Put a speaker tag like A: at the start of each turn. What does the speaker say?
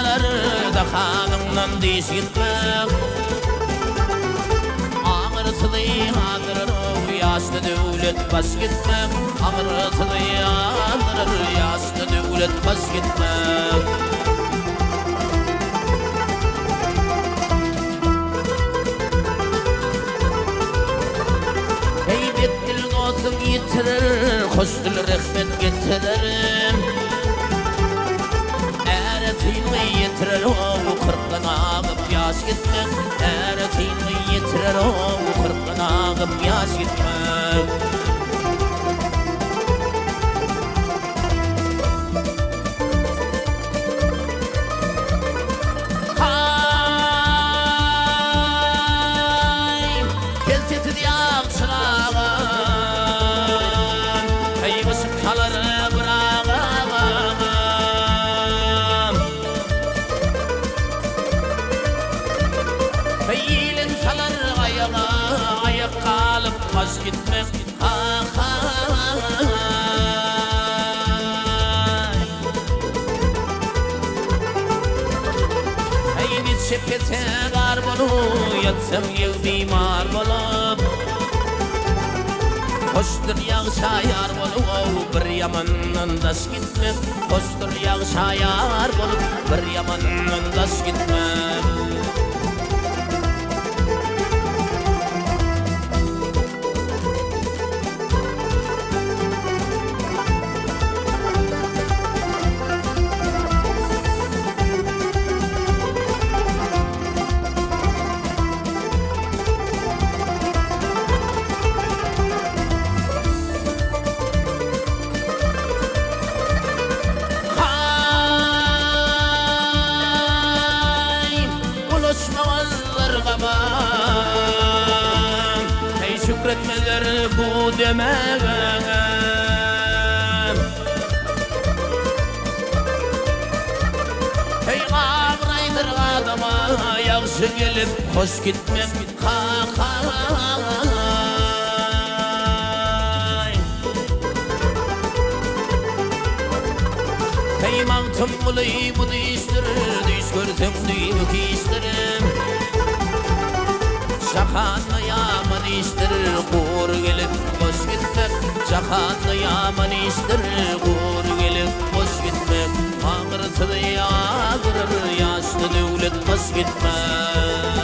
A: salar da hanımdan diş gitmek. Ağırtılı andırır yaşlı devlet bas gitmek. Ağırtılı andırır yaşlı devlet bas gitmek. Hey bittil olsun yitirir, hoş dil rahmet getirir. Eretinli yitirir o kırkın ağıp yaş gitmek. Eretinli yitirir o kırkın ağıp yaş gitmek. Bas gitmek Eyni sepete var bulup yatsam yıl bimar bulup. Hoştur yağşayar bulup bir yamandan daş gitmek. Hoştur yağşayar bulup bir yamandan daş gitmek. Şükretmeler bu demek. Hey ağraydır adama yaxşı gelip hoş gitmek. Hey mantım bulayı bu diştir, diş görsem düğümü kiştirim. Şakanlı yaman iştir, kur gelip boş gitmek. Şakanlı yaman iştir, kur gelip boş gitmek. Ağırtılı yağdırır yaşlı devlet boş gitmek.